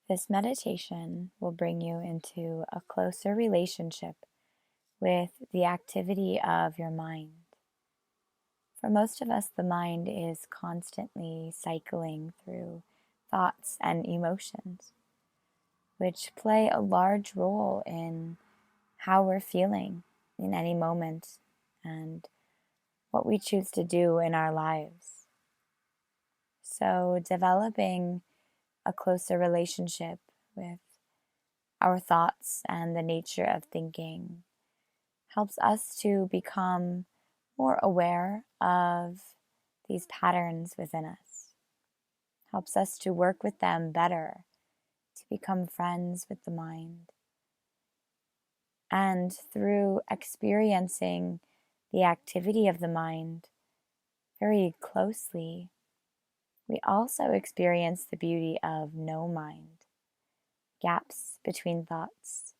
This meditation will bring you into a closer relationship with the activity of your mind. For most of us, the mind is constantly cycling through thoughts and emotions, which play a large role in how we're feeling in any moment and what we choose to do in our lives. So, developing a closer relationship with our thoughts and the nature of thinking helps us to become more aware of these patterns within us, helps us to work with them better, to become friends with the mind. And through experiencing the activity of the mind very closely, we also experience the beauty of no mind, gaps between thoughts,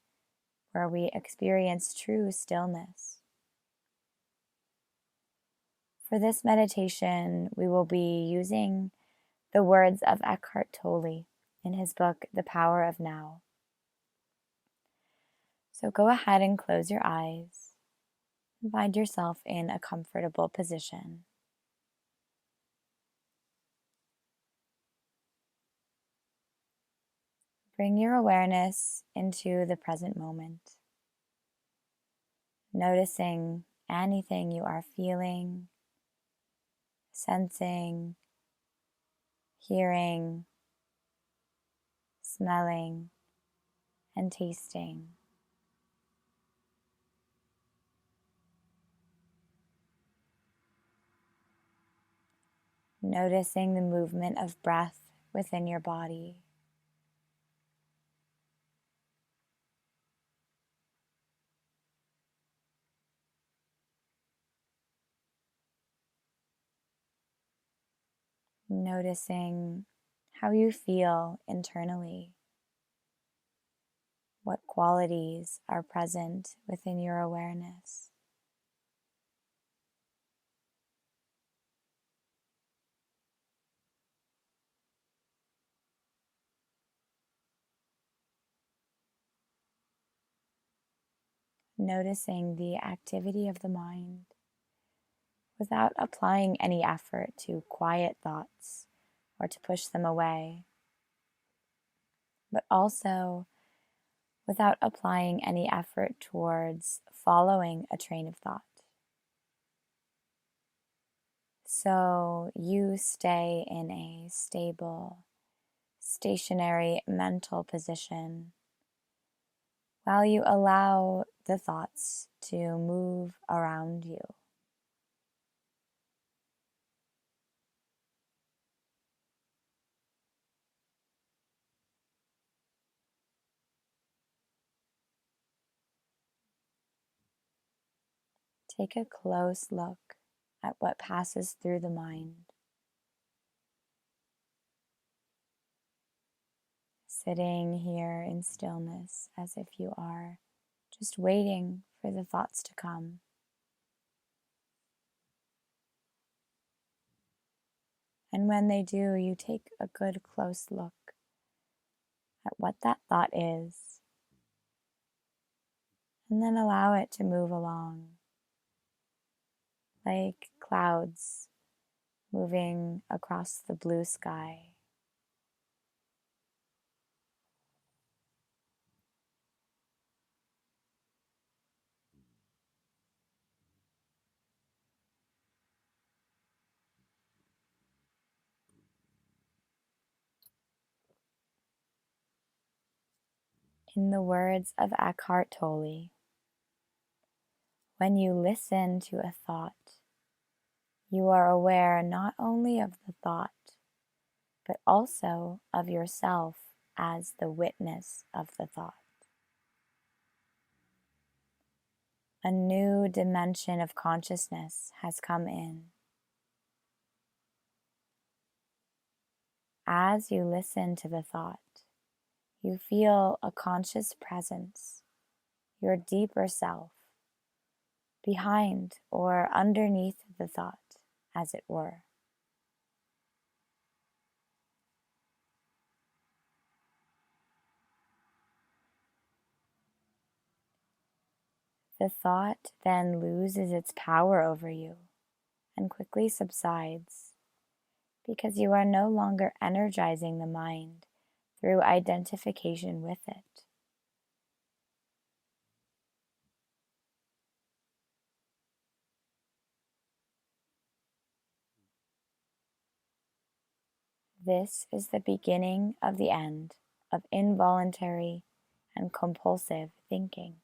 where we experience true stillness. For this meditation, we will be using the words of Eckhart Tolle in his book, The Power of Now. So go ahead and close your eyes and find yourself in a comfortable position. Bring your awareness into the present moment, noticing anything you are feeling, sensing, hearing, smelling, and tasting. Noticing the movement of breath within your body. Noticing how you feel internally, what qualities are present within your awareness. Noticing the activity of the mind without applying any effort to quiet thoughts or to push them away, but also without applying any effort towards following a train of thought. So you stay in a stable, stationary mental position while you allow the thoughts to move around you. Take a close look at what passes through the mind. Sitting here in stillness as if you are just waiting for the thoughts to come. And when they do, you take a good close look at what that thought is, and then allow it to move along like clouds moving across the blue sky. In the words of Eckhart Tolle, when you listen to a thought, you are aware not only of the thought, but also of yourself as the witness of the thought. A new dimension of consciousness has come in. As you listen to the thought, you feel a conscious presence, your deeper self, behind or underneath the thought, as it were. The thought then loses its power over you and quickly subsides because you are no longer energizing the mind through identification with it. This is the beginning of the end of involuntary and compulsive thinking.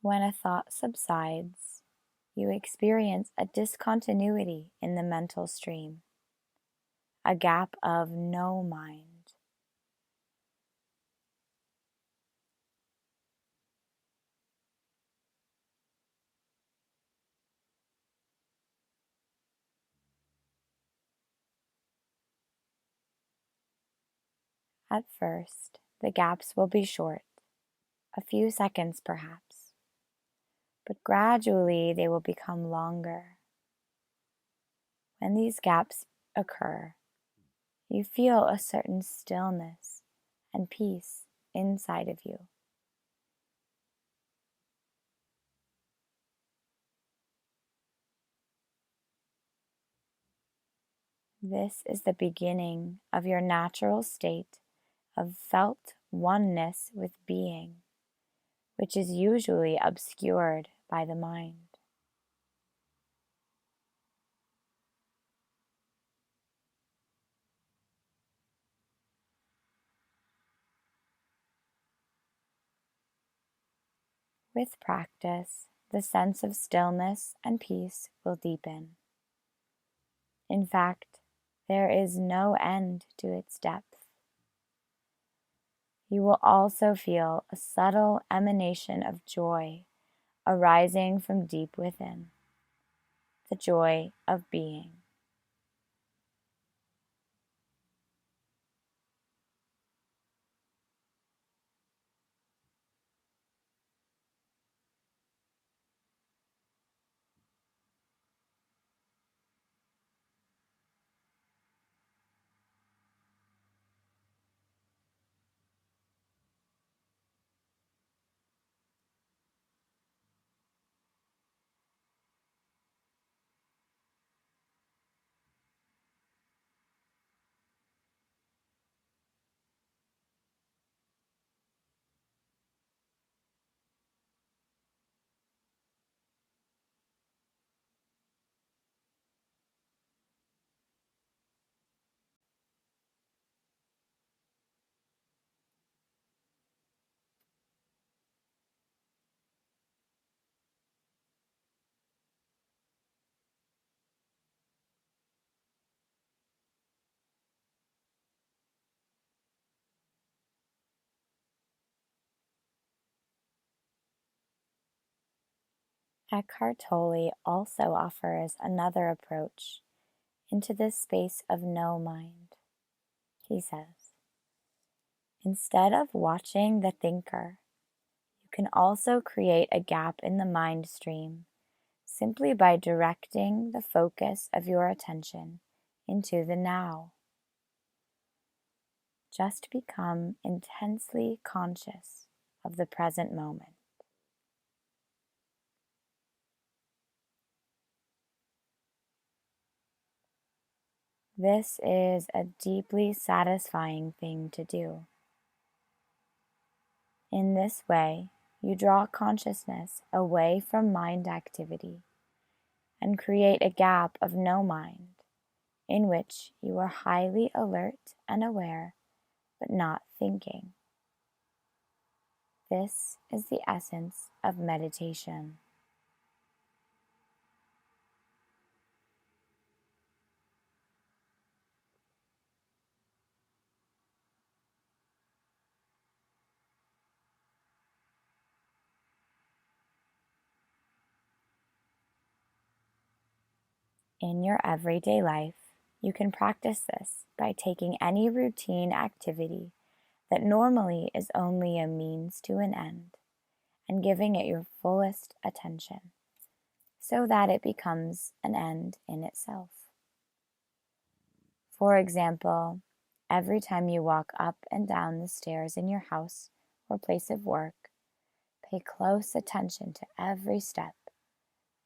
When a thought subsides, you experience a discontinuity in the mental stream, a gap of no mind. At first, the gaps will be short, a few seconds perhaps, but gradually they will become longer. When these gaps occur, you feel a certain stillness and peace inside of you. This is the beginning of your natural state of felt oneness with being, which is usually obscured by the mind. With practice, the sense of stillness and peace will deepen. In fact, there is no end to its depth. You will also feel a subtle emanation of joy arising from deep within, the joy of being. Eckhart Tolle also offers another approach into this space of no mind. He says, instead of watching the thinker, you can also create a gap in the mind stream simply by directing the focus of your attention into the now. Just become intensely conscious of the present moment. This is a deeply satisfying thing to do. In this way, you draw consciousness away from mind activity and create a gap of no mind in which you are highly alert and aware, but not thinking. This is the essence of meditation. In your everyday life, you can practice this by taking any routine activity that normally is only a means to an end and giving it your fullest attention so that it becomes an end in itself. For example, every time you walk up and down the stairs in your house or place of work, pay close attention to every step,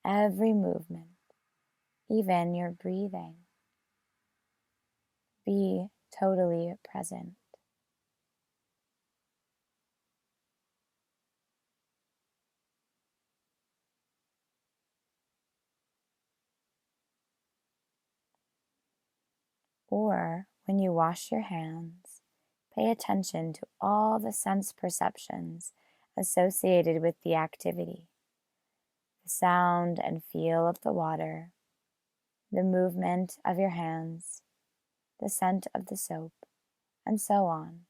every movement, even your breathing. Be totally present. Or when you wash your hands, pay attention to all the sense perceptions associated with the activity, the sound and feel of the water, the movement of your hands, the scent of the soap, and so on.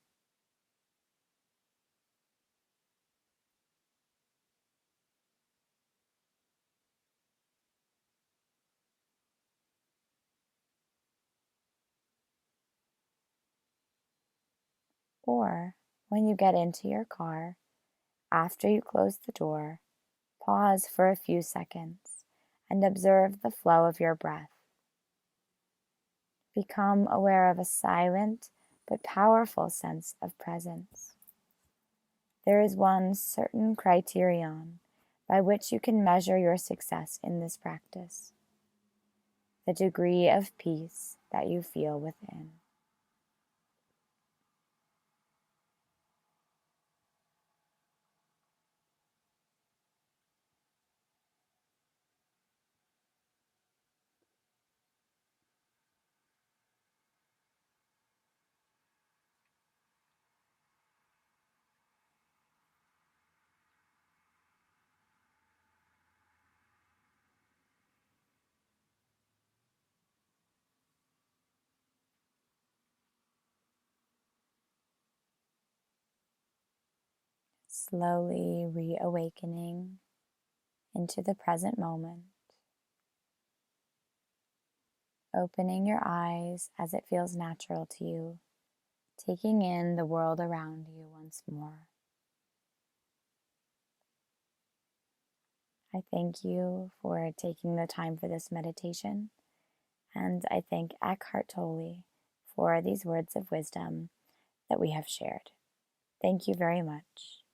Or when you get into your car, after you close the door, pause for a few seconds and observe the flow of your breath. Become aware of a silent but powerful sense of presence. There is one certain criterion by which you can measure your success in this practice: the degree of peace that you feel within. Slowly reawakening into the present moment, opening your eyes as it feels natural to you, taking in the world around you once more. I thank you for taking the time for this meditation, and I thank Eckhart Tolle for these words of wisdom that we have shared. Thank you very much.